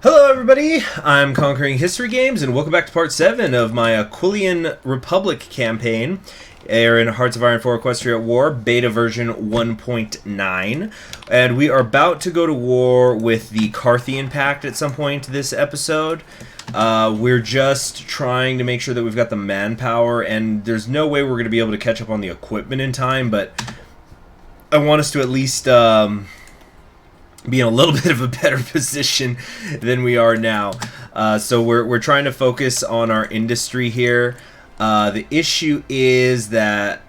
Hello everybody, I'm Conquering History Games, and welcome back to part 7 of my Aquileian Republic campaign. We're in Hearts of Iron 4 Equestria at War, beta version 1.9. And we are about to go to war with the Republican Pact at some point this episode. We're just trying to make sure that we've got the manpower, and there's no way we're going to be able to catch up on the equipment in time, but I want us to at least be in a little bit of a better position than we are now. So we're trying to focus on our industry here. The issue is that...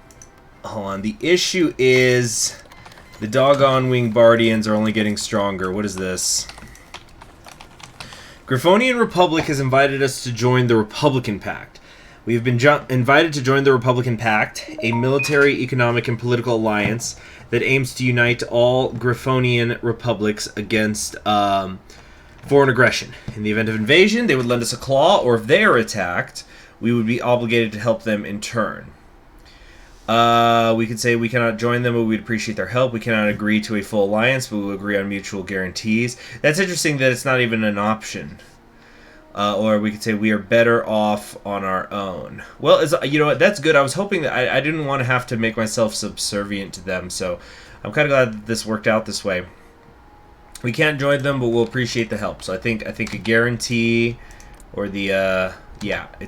Hold on. The issue is the doggone Wingbardians are only getting stronger. What is this? Griffonian Republic has invited us to join the Republican Pact. We have been invited to join the Republican Pact, a military, economic, and political alliance that aims to unite all Griffonian republics against foreign aggression. In the event of invasion, they would lend us a claw, or if they are attacked, we would be obligated to help them in turn. We could say we cannot join them, but we'd appreciate their help. We cannot agree to a full alliance, but we'll agree on mutual guarantees. That's interesting that it's not even an option. Or we could say we are better off on our own. Well, you know what? That's good. I was hoping that I didn't want to have to make myself subservient to them, so I'm kind of glad that this worked out this way. We can't join them, but we'll appreciate the help. So I think a guarantee, or the yeah, I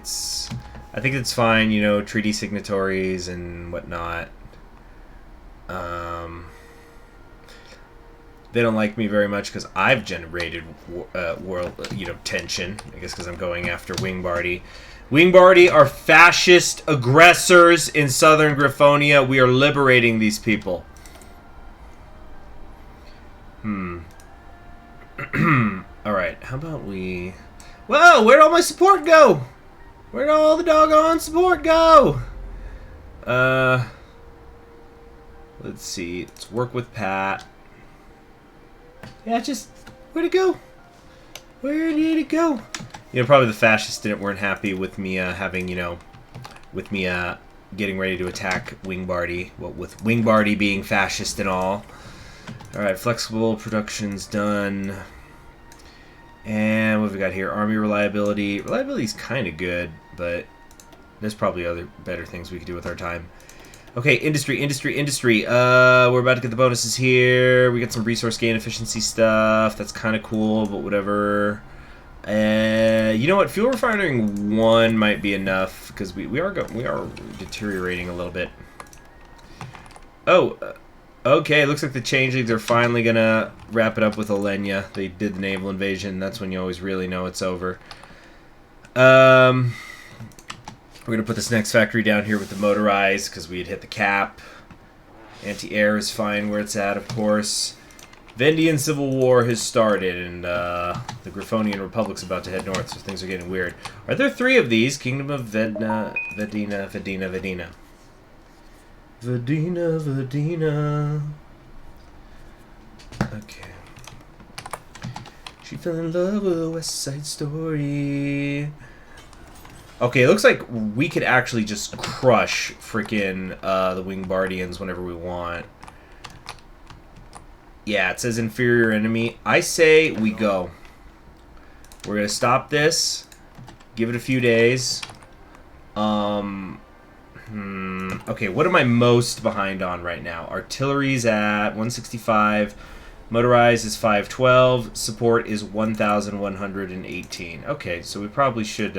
think it's fine. You know, treaty signatories and whatnot. They don't like me very much because I've generated world, tension. I guess because I'm going after Wingbardi. Wingbardi are fascist aggressors in southern Griffonia. We are liberating these people. All right, how about we... Whoa, where'd all my support go? Where'd all the doggone support go? Let's see. Let's work with Pat. Yeah, just... Where'd it go? Where did it go? You know, probably the fascists weren't happy with me getting ready to attack Wingbardi. Well, with Wingbardi being fascist and all. Alright, flexible production's done. And what have we got here? Army reliability. Reliability's kind of good, but there's probably other better things we could do with our time. Okay, industry. We're about to get the bonuses here. We got some resource gain efficiency stuff. That's kind of cool, but whatever. You know what? Fuel refining 1 might be enough because we are deteriorating a little bit. Oh, okay. Looks like the changelings are finally gonna wrap it up with Alenia. They did the naval invasion. That's when you always really know it's over. We're going to put this next factory down here with the motorized because we had hit the cap. Anti-air is fine where it's at, of course. Vendian Civil War has started, and the Griffonian Republic's about to head north, so things are getting weird. Are there 3 of these? Kingdom of Vedina. Okay. She fell in love with a West Side Story. Okay, it looks like we could actually just crush freaking the Wingbardians whenever we want. Yeah, it says inferior enemy. I say we go. We're going to stop this. Give it a few days. Okay, what am I most behind on right now? Artillery's at 165. Motorized is 512. Support is 1,118. Okay, so we probably should...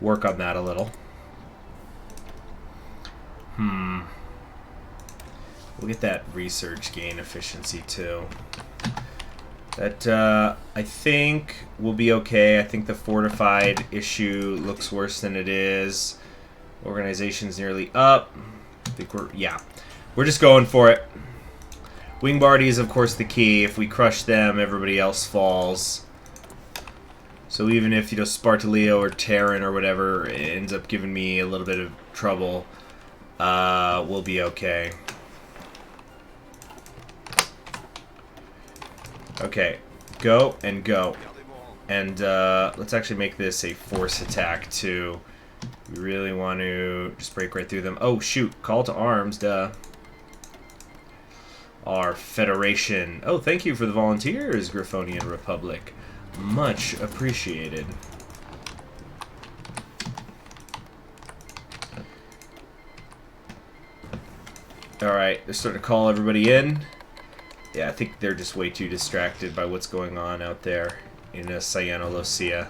work on that a little. We'll get that research gain efficiency too. That, I think will be okay. I think the fortified issue looks worse than it is. Organization's nearly up. I think we're just going for it. Wingbardi is, of course, the key. If we crush them, everybody else falls. So even if, Spartaleo or Terran or whatever ends up giving me a little bit of trouble, we'll be okay. Okay, go and go. And let's actually make this a force attack, too. We really want to just break right through them. Oh, shoot. Call to arms, duh. Our Federation. Oh, thank you for the volunteers, Griffonian Republic. Much appreciated. Alright, they're starting to call everybody in. Yeah, I think they're just way too distracted by what's going on out there in Cyanolosia.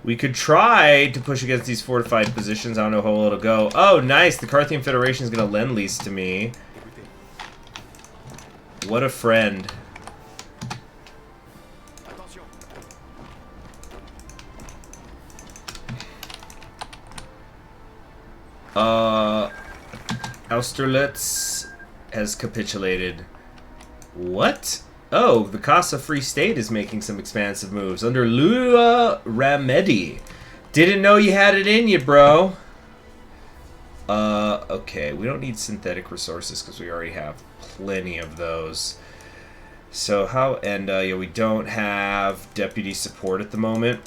We could try to push against these fortified positions. I don't know how well it'll go. Oh, nice! The Carthian Federation is going to lend-lease to me. What a friend. Austerlitz has capitulated. What? Oh, the Casa Free State is making some expansive moves under Lula Ramedi. Didn't know you had it in you, bro. Okay, we don't need synthetic resources because we already have plenty of those. So how? And yeah, we don't have deputy support at the moment.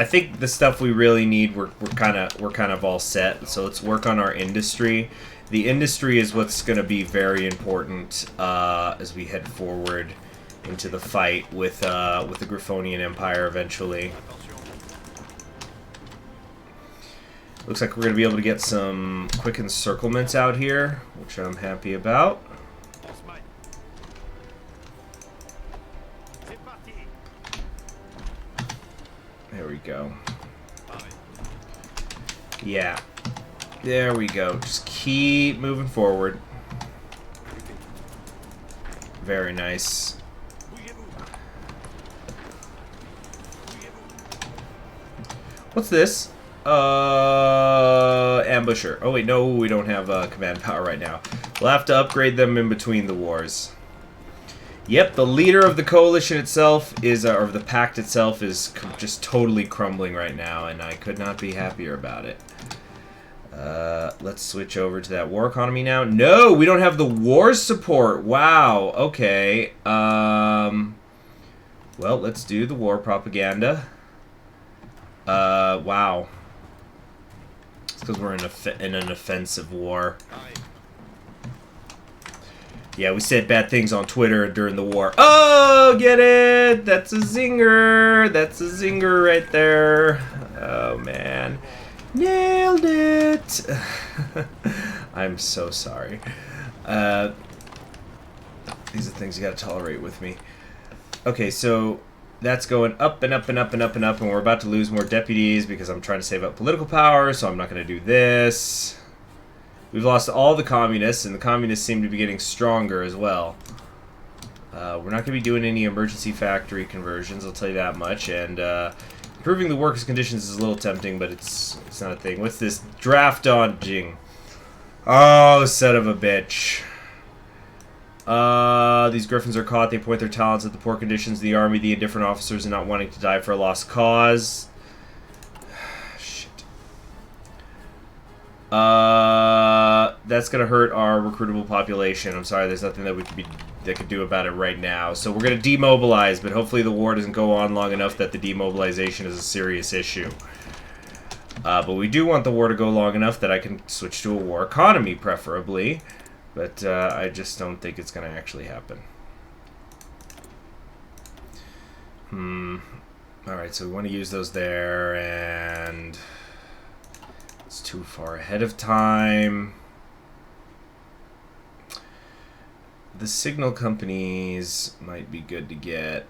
I think the stuff we really need, we're kind of all set. So let's work on our industry. The industry is what's going to be very important as we head forward into the fight with the Griffonian Empire eventually. Looks like we're going to be able to get some quick encirclements out here, which I'm happy about. There we go. Yeah. There we go. Just keep moving forward. Very nice. What's this? Ambusher. Oh wait, no, we don't have command power right now. We'll have to upgrade them in between the wars. Yep, the leader of the coalition itself is, or the pact itself is just totally crumbling right now, and I could not be happier about it. Let's switch over to that war economy now. No, we don't have the war support. Wow, okay. Well, let's do the war propaganda. Wow. It's because we're in an offensive war. Yeah, we said bad things on Twitter during the war. Oh, get it? That's a zinger. That's a zinger right there. Oh, man. Nailed it. I'm so sorry. These are things you gotta tolerate with me. Okay, so that's going up and up and up and up and up, and we're about to lose more deputies because I'm trying to save up political power, so I'm not going to do this. We've lost all the communists, and the communists seem to be getting stronger as well. We're not going to be doing any emergency factory conversions, I'll tell you that much, and improving the workers' conditions is a little tempting, but it's not a thing. What's this? Draft dodging. Oh, son of a bitch. These griffins are caught. They point their talents at the poor conditions of the army, the indifferent officers, and not wanting to die for a lost cause. Shit. That's gonna hurt our recruitable population. I'm sorry, there's nothing that we could do about it right now. So we're gonna demobilize, but hopefully the war doesn't go on long enough that the demobilization is a serious issue. But we do want the war to go long enough that I can switch to a war economy, preferably. But I just don't think it's going to actually happen. Alright, so we want to use those there, and it's too far ahead of time. The signal companies might be good to get.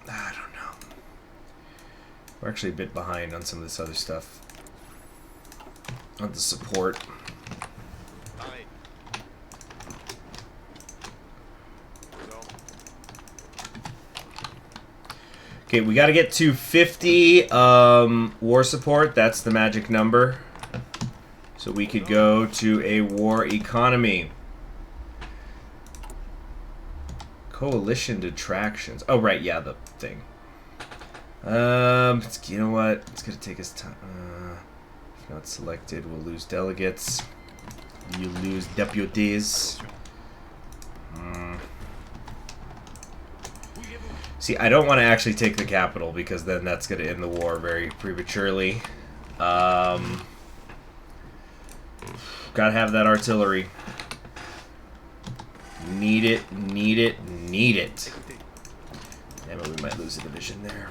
I don't know. We're actually a bit behind on some of this other stuff. On the support. Okay, we got to get to 50 war support. That's the magic number. So we could go to a war economy. Coalition detractions. Oh, right, yeah, the thing. You know what? It's going to take us time. If not selected, we'll lose delegates. You lose deputies. See, I don't want to actually take the capital because then that's going to end the war very prematurely. Gotta have that artillery. Need it, need it, need it. Damn it, we might lose a division there.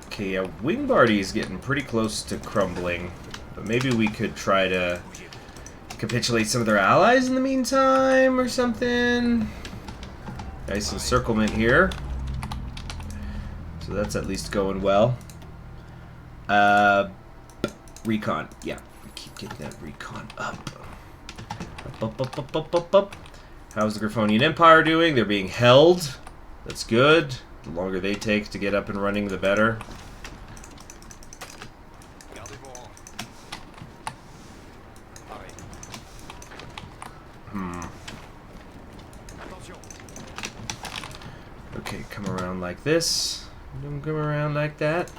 Okay, yeah, Wingbardy is getting pretty close to crumbling, but maybe we could try to capitulate some of their allies in the meantime or something. Nice encirclement here. So that's at least going well. Recon. Yeah, keep getting that recon up. Up. How's the Griffonian Empire doing? They're being held. That's good. The longer they take to get up and running, the better. Okay, come around like this. Don't come around like that.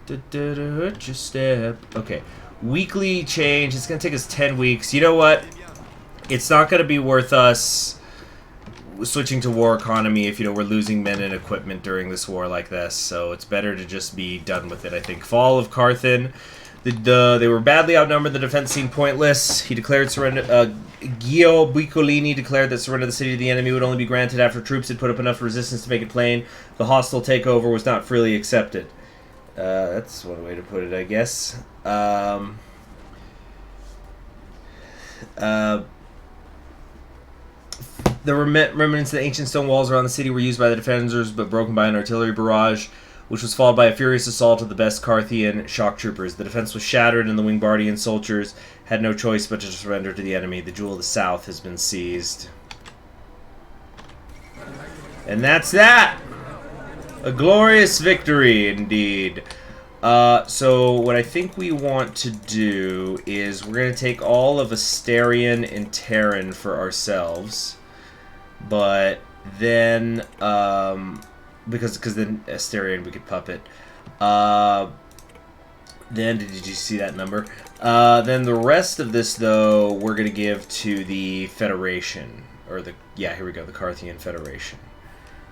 Hurt your step. Okay, weekly change. It's gonna take us 10 weeks. You know what? It's not gonna be worth us switching to war economy if, you know, we're losing men and equipment during this war like this. So it's better to just be done with it, I think. Fall of Carthan. They were badly outnumbered. The defense seemed pointless. He declared surrender. Gio Buicolini declared that surrender of the city to the enemy would only be granted after troops had put up enough resistance to make it plain the hostile takeover was not freely accepted. That's one way to put it, I guess. The remnants of the ancient stone walls around the city were used by the defenders, but broken by an artillery barrage, which was followed by a furious assault of the best Carthian shock troopers. The defense was shattered, and the Wingbardian soldiers had no choice but to surrender to the enemy. The Jewel of the South has been seized. And that's that! A glorious victory, indeed. So what I think we want to do is we're going to take all of Asterion and Terran for ourselves. But then, because then Asterion we could puppet. Then, did you see that number? Then the rest of this, though, we're going to give to the Federation. Or the, yeah, here we go, the Carthian Federation.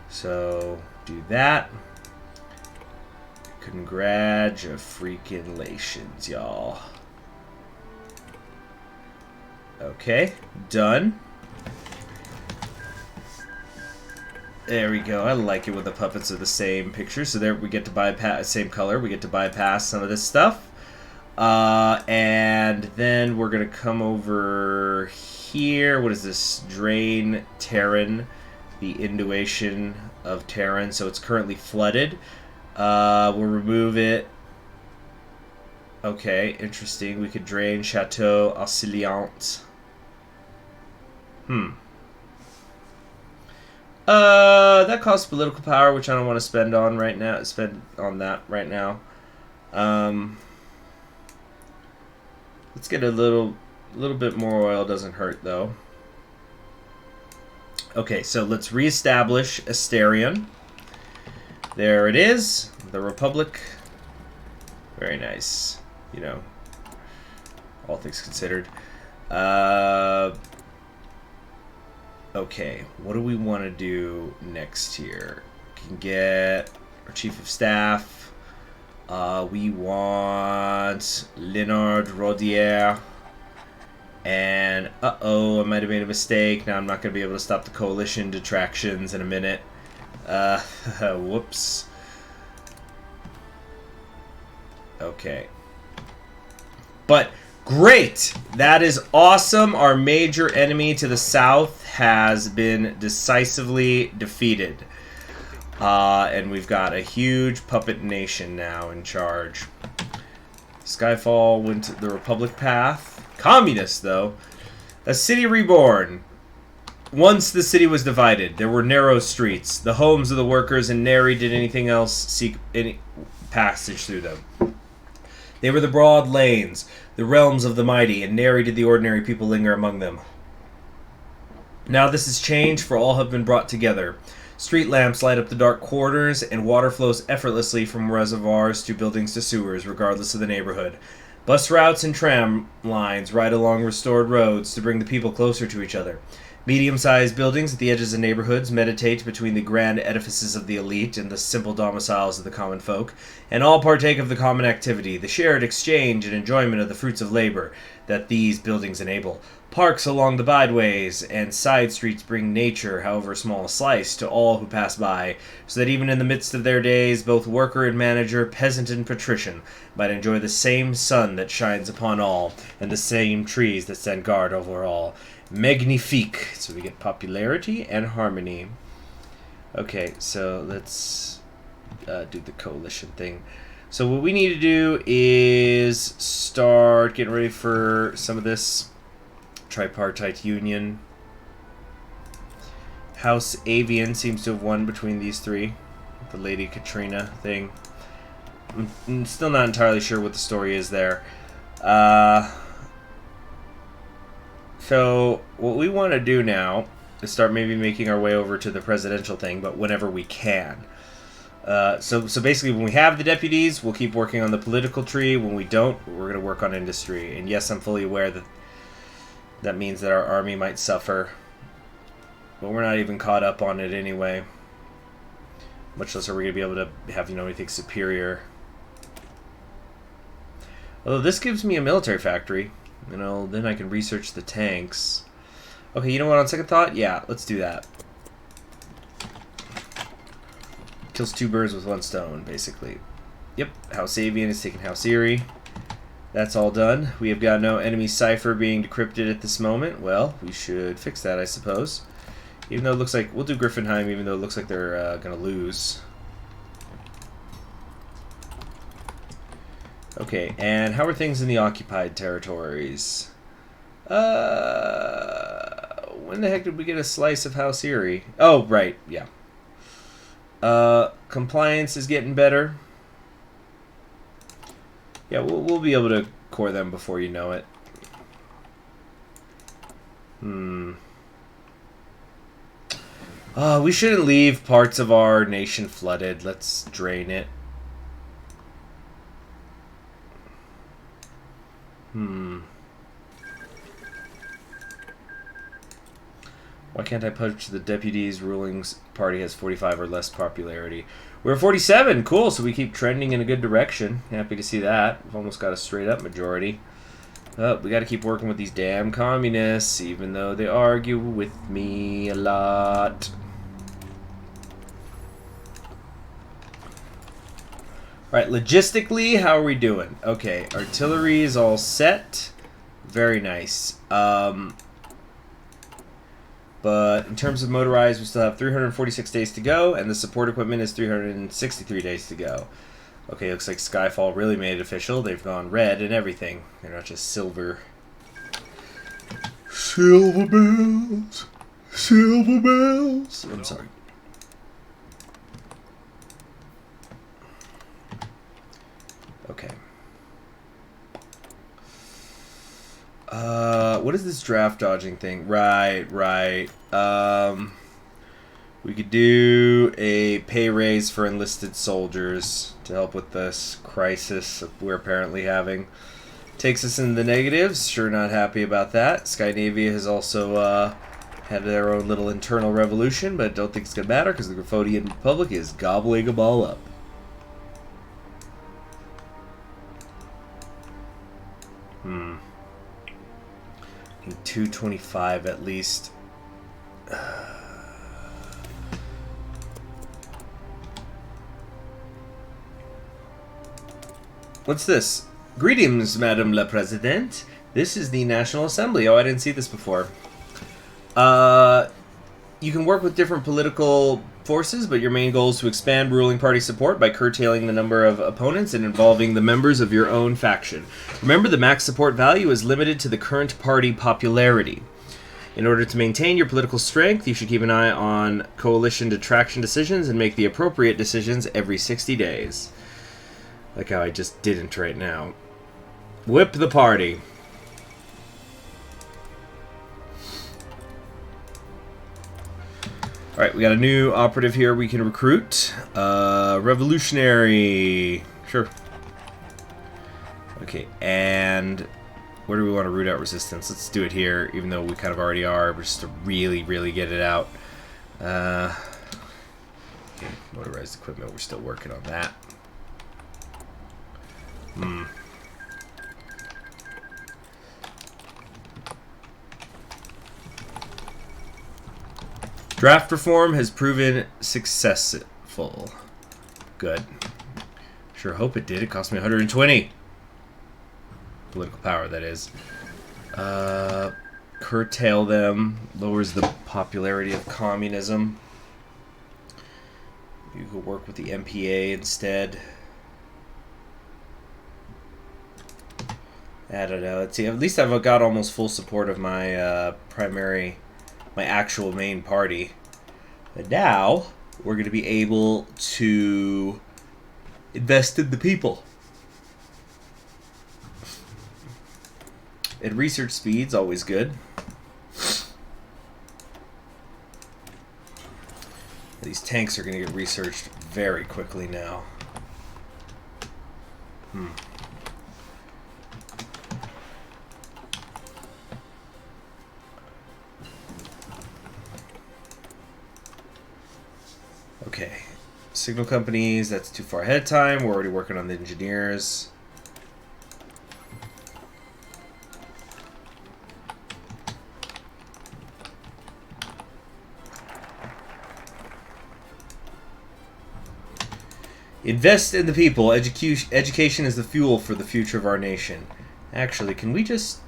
So, do that. Congratulations, y'all. Okay, done. There we go. I like it when the puppets are the same picture. So there we get to bypass, same color. We get to bypass some of this stuff. And then we're going to come over here. What is this? Drain Terran. The Induation of Terran. So it's currently flooded. We'll remove it. Okay, interesting. We could drain Chateau Auxiliant. That costs political power, which I don't want to spend on right now. Spend on that right now. Let's get a little bit more oil. Doesn't hurt though. Okay, so let's reestablish Asterion. There it is, the Republic. Very nice, you know, all things considered. Okay, what do we want to do next here? We can get our Chief of Staff. We want Leonard Rodier. And, uh-oh, I might have made a mistake. Now I'm not going to be able to stop the coalition detractions in a minute. Whoops. Okay. But, great! That is awesome. Our major enemy to the south has been decisively defeated. And we've got a huge puppet nation now in charge. Skyfall went the Republic path. Communist, though. A city reborn. Once the city was divided, there were narrow streets. The homes of the workers, and nary did anything else seek any passage through them. They were the broad lanes, the realms of the mighty, and nary did the ordinary people linger among them. Now this has changed, for all have been brought together. Street lamps light up the dark quarters, and water flows effortlessly from reservoirs to buildings to sewers, regardless of the neighborhood. Bus routes and tram lines ride along restored roads to bring the people closer to each other. Medium-sized buildings at the edges of neighborhoods meditate between the grand edifices of the elite and the simple domiciles of the common folk, and all partake of the common activity, the shared exchange and enjoyment of the fruits of labor that these buildings enable. Parks along the byways and side streets bring nature, however small a slice, to all who pass by, so that even in the midst of their days, both worker and manager, peasant and patrician, might enjoy the same sun that shines upon all, and the same trees that stand guard over all. Magnifique. So we get popularity and harmony. Okay, so let's do the coalition thing. So what we need to do is start getting ready for some of this tripartite union. House Avian seems to have won between these three. The Lady Katrina thing. I'm still not entirely sure what the story is there. So what we want to do now is start maybe making our way over to the presidential thing, but whenever we can. So basically, when we have the deputies, we'll keep working on the political tree. When we don't, we're going to work on industry. And yes, I'm fully aware that that means that our army might suffer, but we're not even caught up on it anyway. Much less are we going to be able to have, anything superior. Although this gives me a military factory. Then I can research the tanks. Okay, you know what, on second thought? Yeah, let's do that. Kills two birds with one stone, basically. Yep, House Avian is taking House Erie. That's all done. We have got no enemy cipher being decrypted at this moment. Well, we should fix that, I suppose. Even though it looks like... We'll do Griffinheim, even though it looks like they're going to lose. Okay, and how are things in the occupied territories? When the heck did we get a slice of House Erie? Oh, right, yeah. Compliance is getting better. Yeah, we'll be able to core them before you know it. We shouldn't leave parts of our nation flooded. Let's drain it. Why can't I push the deputies? Ruling party has 45 or less popularity. We're 47. Cool. So we keep trending in a good direction. Happy to see that. We've almost got a straight up majority. We got to keep working with these damn communists, even though they argue with me a lot. Alright, logistically, how are we doing? Okay, artillery is all set. Very nice. But in terms of motorized, we still have 346 days to go, and the support equipment is 363 days to go. Okay, looks like Skyfall really made it official. They've gone red and everything. They're not just silver. Silver bells. Silver bells. I'm sorry. Okay. What is this draft dodging thing? Right. We could do a pay raise for enlisted soldiers to help with this crisis we're apparently having. Takes us in the negatives. Sure not happy about that. Skynavia has also had their own little internal revolution, but don't think it's going to matter because the Griffonian Republic is gobbling them all up. 225 at least. What's this? Greetings, Madame la Presidente. This is the National Assembly. Oh, I didn't see this before. You can work with different political forces, but your main goal is to expand ruling party support by curtailing the number of opponents and involving the members of your own faction. Remember, the max support value is limited to the current party popularity. In order to maintain your political strength, you should keep an eye on coalition detraction decisions and make the appropriate decisions every 60 days. Like how I just didn't right now. Whip the party. Alright, we got a new operative here we can recruit. Revolutionary. Sure. Okay, and Where do we want to root out resistance? Let's do it here, even though we kind of already are, but just to really, really get it out. Okay, motorized equipment, we're still working on that. Draft reform has proven successful. Good. Sure hope it did. It cost me 120. Political power, that is. Curtail them. Lowers the popularity of communism. You could work with the MPA instead. I don't know. Let's see. At least I've got almost full support of my my actual main party. And now we're going to be able to invest in the people. And research speed's always good. These tanks are going to get researched very quickly now. Okay. Signal companies, that's too far ahead of time. We're already working on the engineers. Invest in the people. Education is the fuel for the future of our nation. Actually, can we just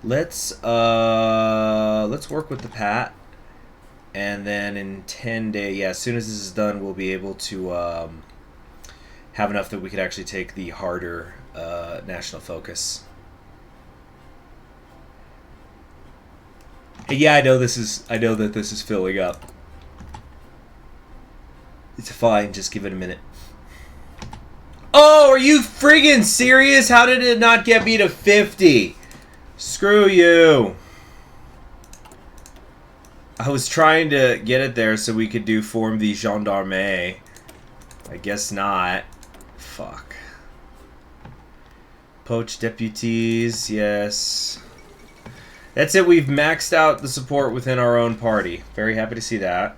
let's work with the Pat, and then in 10 days, yeah, as soon as this is done, we'll be able to have enough that we could actually take the harder national focus. And yeah, I know that this is filling up. It's fine, just give it a minute. Oh, are you friggin' serious? How did it not get me to 50? Screw you. I was trying to get it there so we could form the gendarme. I guess not. Fuck. Poach deputies, yes. That's it, we've maxed out the support within our own party. Very happy to see that.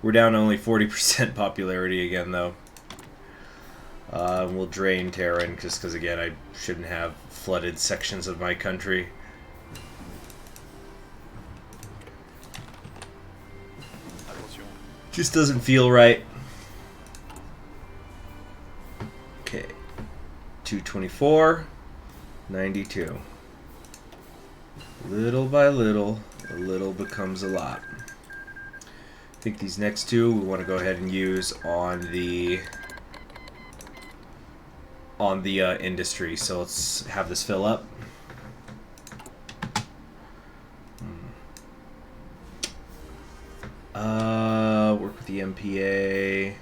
We're down to only 40% popularity again, though. We'll drain Terran, just because, again, I shouldn't have flooded sections of my country. Just doesn't feel right. Okay. 224. 92. Little by little, a little becomes a lot. I think these next two we want to go ahead and use on the industry. So let's have this fill up. Work with the MPA.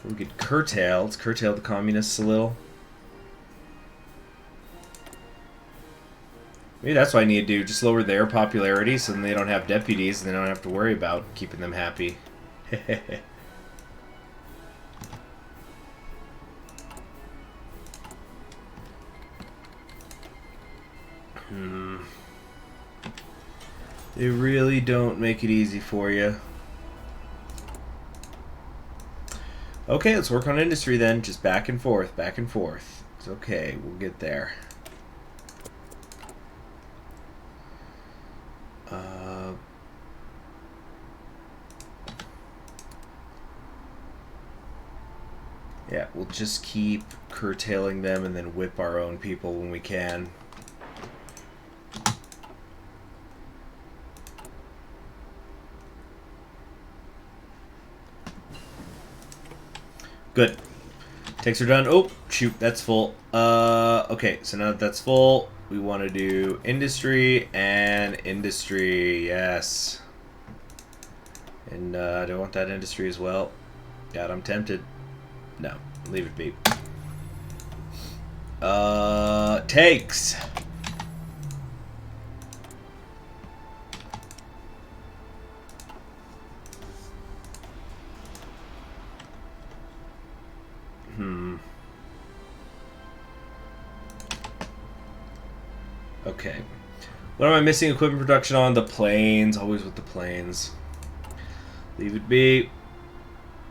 We could curtail. Let's curtail the communists a little. Maybe that's what I need to do. Just lower their popularity so then they don't have deputies and they don't have to worry about keeping them happy. They really don't make it easy for you. Okay, let's work on industry then. Just back and forth, back and forth. It's okay. We'll get there. Yeah, we'll just keep curtailing them and then whip our own people when we can. Good. Tanks are done. Oh, shoot, that's full. Okay, so now that that's full, we want to do industry and industry. Yes. And do I want that industry as well? God, I'm tempted. No, leave it be. Takes. Okay. What am I missing? Equipment production on the planes. Always with the planes. Leave it be.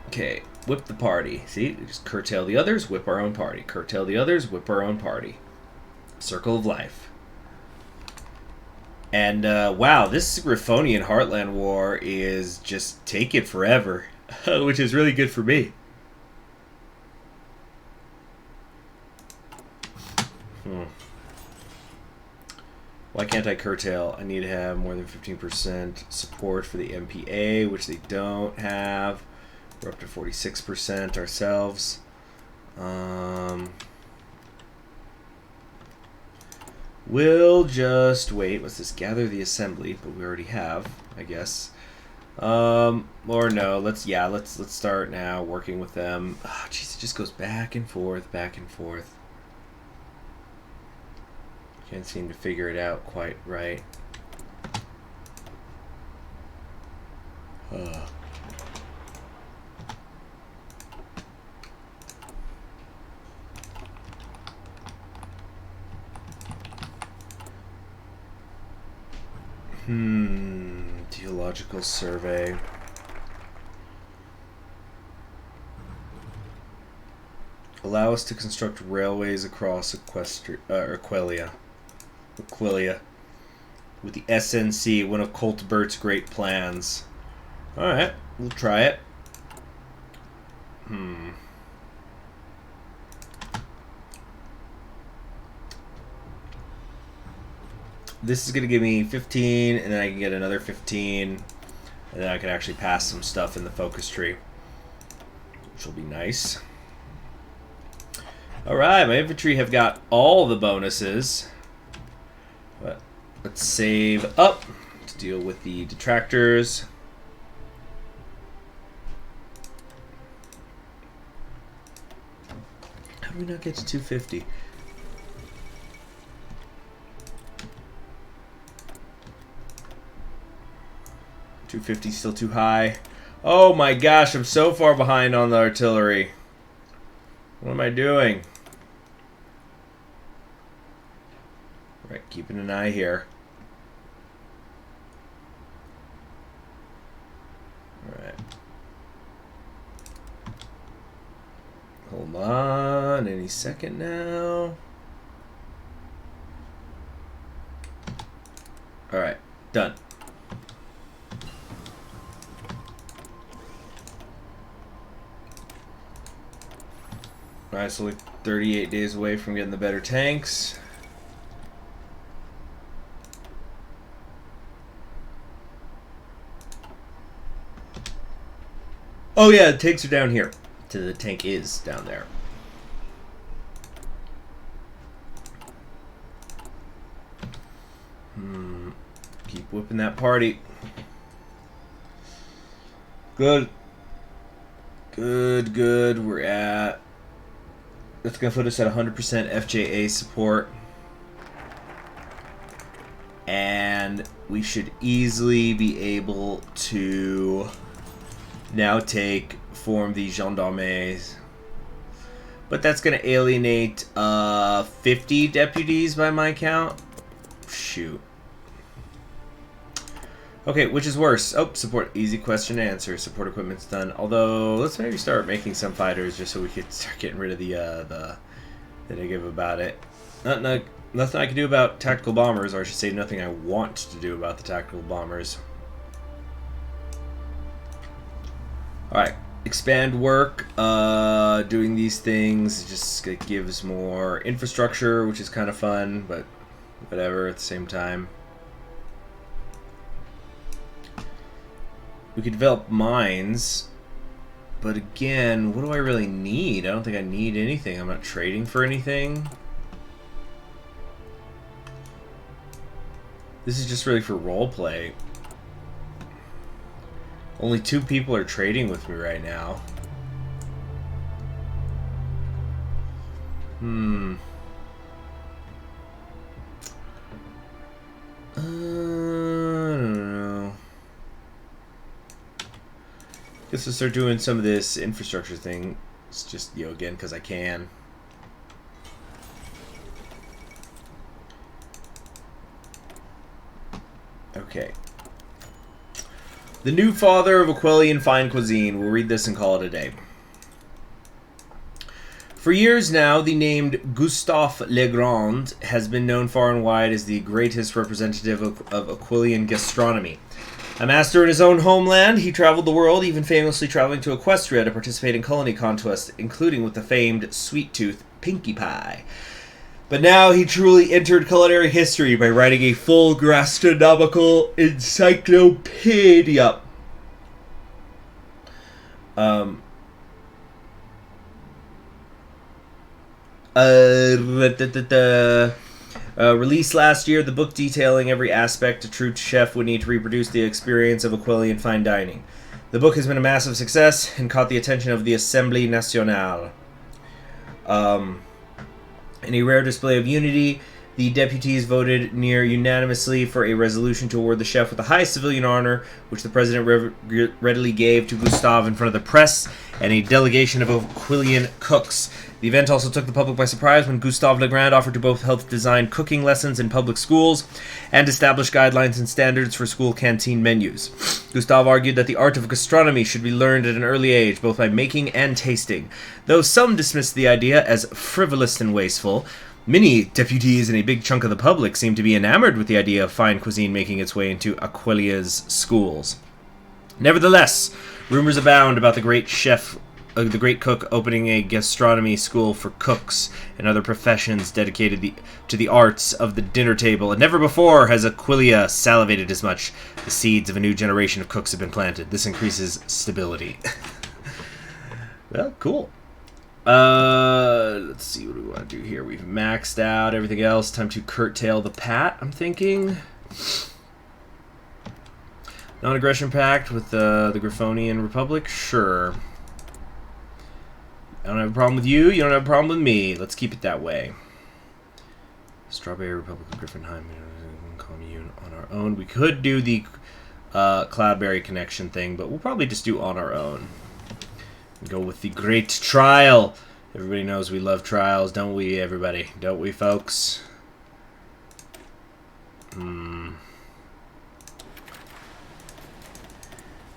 Okay. Whip the party. See? Just curtail the others, whip our own party. Curtail the others, whip our own party. Circle of life. And, wow, this Griffonian Heartland War is just taking forever. Which is really good for me. Why can't I curtail? I need to have more than 15% support for the MPA, which they don't have. We're up to 46% ourselves. We'll just wait. What's this? Gather the assembly, but we already have, I guess. Or no, let's start now working with them. Oh, jeez, it just goes back and forth, back and forth. Can't seem to figure it out quite right. Geological Survey. Allow us to construct railways across Aquileian. With the SNC, one of Coltbert's great plans. Alright, we'll try it. This is going to give me 15, and then I can get another 15, and then I can actually pass some stuff in the focus tree, which will be nice. Alright, my infantry have got all the bonuses. But let's save up to deal with the detractors. How do we not get to 250? $250 still too high. Oh my gosh, I'm so far behind on the artillery. What am I doing? Right, keeping an eye here. Alright. Hold on, any second now. Alright, done. Alright, so like 38 days away from getting the better tanks. Oh yeah, the tanks are down here. The tank is down there. Keep whipping that party. Good. Good, good. We're at... That's going to put us at 100% FJA support. And we should easily be able to now form the gendarmes. But that's going to alienate 50 deputies by my count. Shoot. Okay, which is worse? Oh, support. Easy question to answer. Support equipment's done. Although, let's maybe start making some fighters just so we could start getting rid of the negative about it. Nothing I can do about tactical bombers, or I should say nothing I want to do about the tactical bombers. Alright, expand work. Doing these things just gives more infrastructure, which is kind of fun, but whatever at the same time. We could develop mines, but again, what do I really need? I don't think I need anything. I'm not trading for anything. This is just really for roleplay. Only 2 people are trading with me right now. I don't know. Guess I'll start doing some of this infrastructure thing. It's just, again, because I can. Okay. The new father of Aquileian fine cuisine. We'll read this and call it a day. For years now, the named Gustave Legrand has been known far and wide as the greatest representative of Aquileian gastronomy. A master in his own homeland, he traveled the world, even famously traveling to Equestria to participate in culinary contests, including with the famed sweet tooth Pinkie Pie. But now he truly entered culinary history by writing a full gastronomical encyclopedia. Released last year, the book detailing every aspect a true chef would need to reproduce the experience of Aquileian fine dining. The book has been a massive success and caught the attention of the Assemblée Nationale. In a rare display of unity, the deputies voted near unanimously for a resolution to award the chef with the highest civilian honor, which the president readily gave to Gustave in front of the press and a delegation of Aquileian cooks. The event also took the public by surprise when Gustave Legrand offered to both help design cooking lessons in public schools and establish guidelines and standards for school canteen menus. Gustave argued that the art of gastronomy should be learned at an early age, both by making and tasting. Though some dismissed the idea as frivolous and wasteful, many deputies and a big chunk of the public seemed to be enamored with the idea of fine cuisine making its way into Aquileia's schools. Nevertheless, rumors abound about the great cook opening a gastronomy school for cooks and other professions dedicated to the arts of the dinner table, and never before has Aquileia salivated as much. The seeds of a new generation of cooks have been planted. This increases stability. Well, cool. Let's see what we want to do here. We've maxed out everything else. Time to curtail the pat, I'm thinking. Non-aggression pact with the Griffonian Republic? Sure. I don't have a problem with you. You don't have a problem with me. Let's keep it that way. Strawberry Republic of Griffinheim commune on our own. We could do the Cloudberry connection thing, but we'll probably just do on our own. Go with the Great Trial. Everybody knows we love trials, don't we, everybody? Don't we, folks?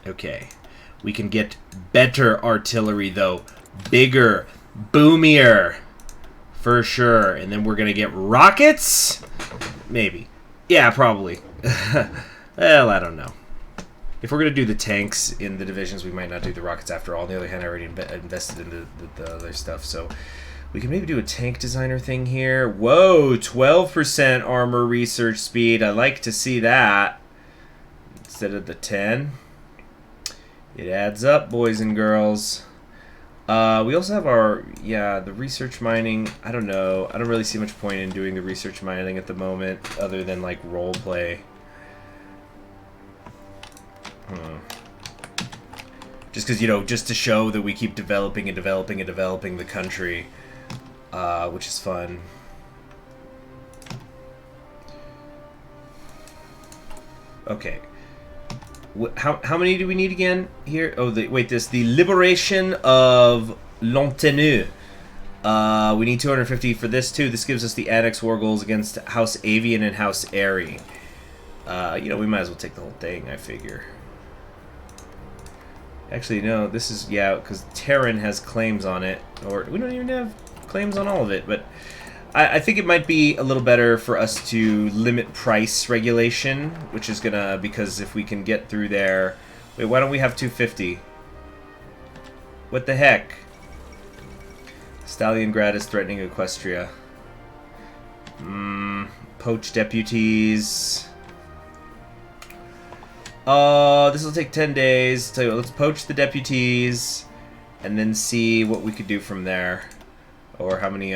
Okay. We can get better artillery, though. Bigger. Boomier. For sure. And then we're going to get rockets? Maybe. Yeah, probably. Well, I don't know. If we're going to do the tanks in the divisions, we might not do the rockets after all. On the other hand, I already invested in the other stuff, so we can maybe do a tank designer thing here. Whoa, 12% armor research speed. I like to see that instead of the 10. It adds up, boys and girls. We also have our, the research mining. I don't know. I don't really see much point in doing the research mining at the moment, other than like role play. Just because, just to show that we keep developing and developing and developing the country, which is fun. Okay. How many do we need again here? Oh, the liberation of Lantenu. We need 250 for this too. This gives us the annex war goals against House Avian and House Airy. We might as well take the whole thing, I figure. Actually, no, this is, because Terran has claims on it. Or we don't even have claims on all of it, but I think it might be a little better for us to limit price regulation, which is gonna, because if we can get through there... Wait, why don't we have 250? What the heck? Stalingrad is threatening Equestria. Poach deputies... this will take 10 days. Tell you what, let's poach the deputies and then see what we could do from there. Or how many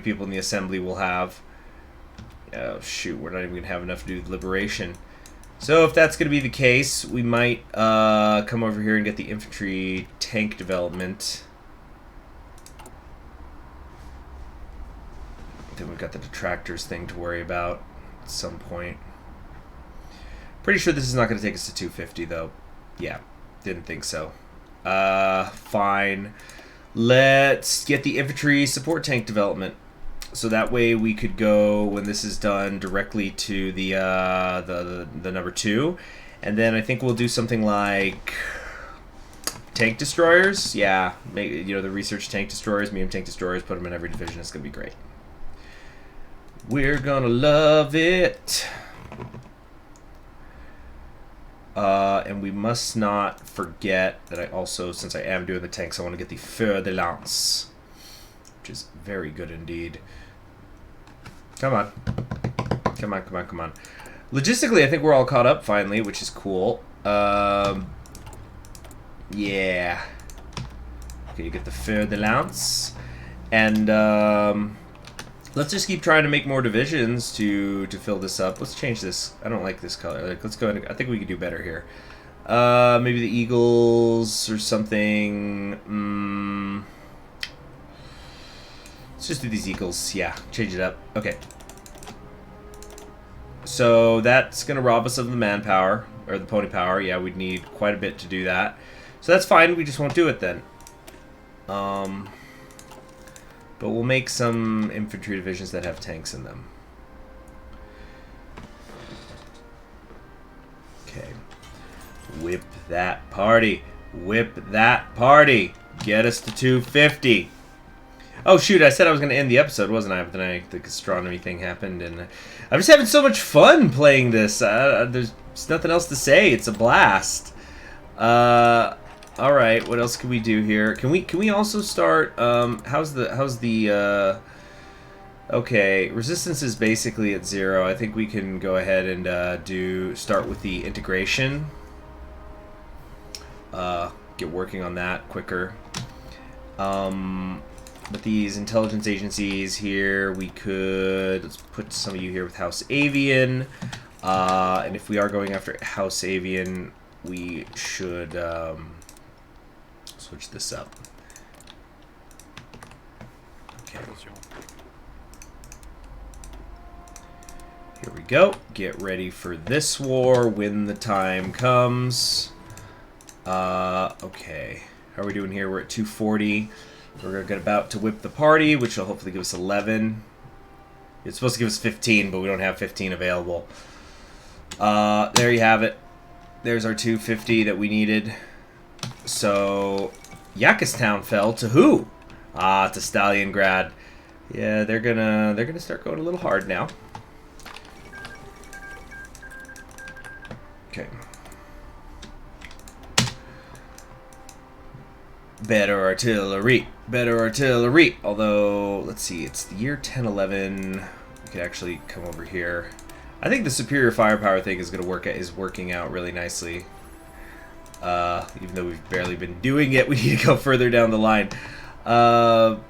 people in the assembly we'll have. Oh shoot, we're not even gonna have enough to do the liberation. So if that's gonna be the case, we might come over here and get the infantry tank development. Then we've got the detractors thing to worry about at some point. Pretty sure this is not going to take us to 250, though. Yeah, didn't think so. Fine. Let's get the infantry support tank development. So that way we could go, when this is done, directly to the number 2. And then I think we'll do something like tank destroyers. Yeah, the research tank destroyers, medium tank destroyers, put them in every division. It's going to be great. We're going to love it. And we must not forget that I also, since I am doing the tanks, I want to get the Feu de Lance, which is very good indeed. Come on. Come on, come on, come on. Logistically, I think we're all caught up finally, which is cool. Yeah. Okay, you get the Feu de Lance. And let's just keep trying to make more divisions to fill this up. Let's change this. I don't like this color. Like, let's go ahead. I think we could do better here. Maybe the Eagles or something. Let's just do these Eagles. Yeah, change it up. Okay. So that's going to rob us of the manpower, or the pony power. Yeah, we'd need quite a bit to do that. So that's fine. We just won't do it then. But we'll make some infantry divisions that have tanks in them. Okay. Whip that party. Whip that party. Get us to 250. Oh, shoot, I said I was going to end the episode, wasn't I? But then the astronomy thing happened, and I'm just having so much fun playing this. There's nothing else to say. It's a blast. All right, what else can we do here? Can we also start? How's the okay, resistance is basically at 0. I think we can go ahead and start with the integration. Get working on that quicker. But these intelligence agencies here, we could, let's put some of you here with House Avian. And if we are going after House Avian, we should switch this up. Okay. Here we go. Get ready for this war when the time comes. Okay. How are we doing here? We're at 240. We're going to get about to whip the party, which will hopefully give us 11. It's supposed to give us 15, but we don't have 15 available. There you have it. There's our 250 that we needed. So, Yakustown fell to who? To Stalingrad. Yeah, they're gonna start going a little hard now. Okay. Better artillery. Better artillery. Although, let's see, it's the year 1011. We could actually come over here. I think the superior firepower thing is working out really nicely. Even though we've barely been doing it, we need to go further down the line. Let's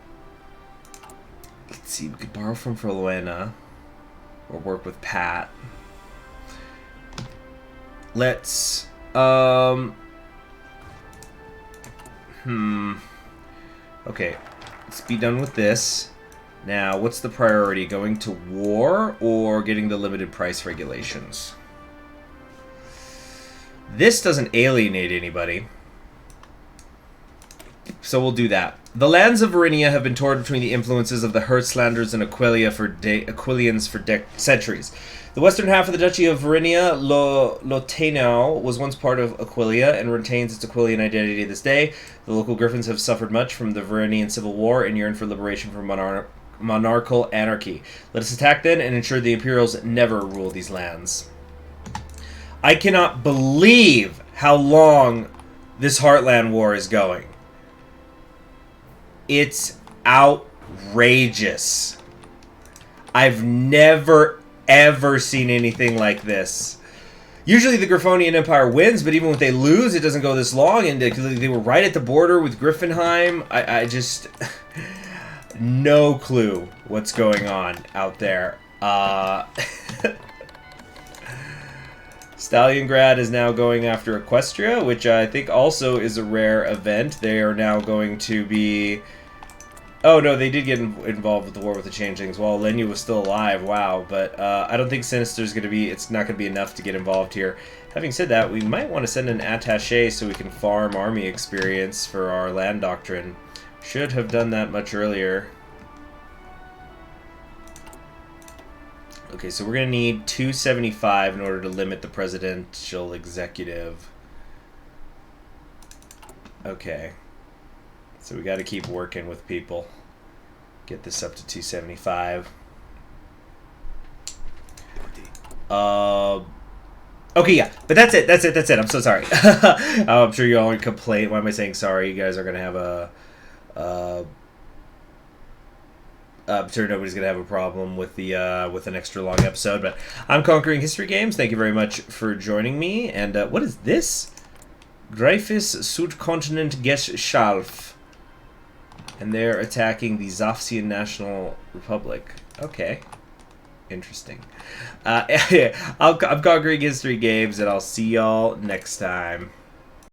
see, we could borrow from Froluena or work with Pat. Let's okay, let's be done with this. Now, what's the priority? Going to war or getting the limited price regulations? This doesn't alienate anybody, so we'll do that. The lands of Varinia have been torn between the influences of the Hertzlanders and Aquileians for centuries. The western half of the Duchy of Varinia, Lotenau, was once part of Aquileia and retains its Aquileian identity to this day. The local Griffins have suffered much from the Varinian civil war and yearn for liberation from monarchical anarchy. Let us attack then and ensure the Imperials never rule these lands. I cannot believe how long this Heartland War is going. It's outrageous. I've never ever seen anything like this. Usually the Griffonian Empire wins, but even when they lose, it doesn't go this long, and they were right at the border with Griffinheim. I just... no clue what's going on out there. Stalingrad is now going after Equestria, which I think also is a rare event. They are now going to be... Oh, no, they did get involved with the War with the Changelings while Lenya was still alive. Wow, but I don't think Sinister's going to be... It's not going to be enough to get involved here. Having said that, we might want to send an attaché so we can farm army experience for our land doctrine. Should have done that much earlier. Okay, so we're going to need 275 in order to limit the presidential executive. Okay. So we got to keep working with people. Get this up to 275. Okay, yeah, but that's it. I'm so sorry. I'm sure you all aren't complain. Why am I saying sorry? You guys are going to have a... I'm sure nobody's gonna have a problem with the with an extra long episode, but I'm Conquering History Games. Thank you very much for joining me. And what is this? Dreyfus Südkontinent Geschalf, and they're attacking the Zofsian National Republic. Okay, interesting. I'm Conquering History Games, and I'll see y'all next time.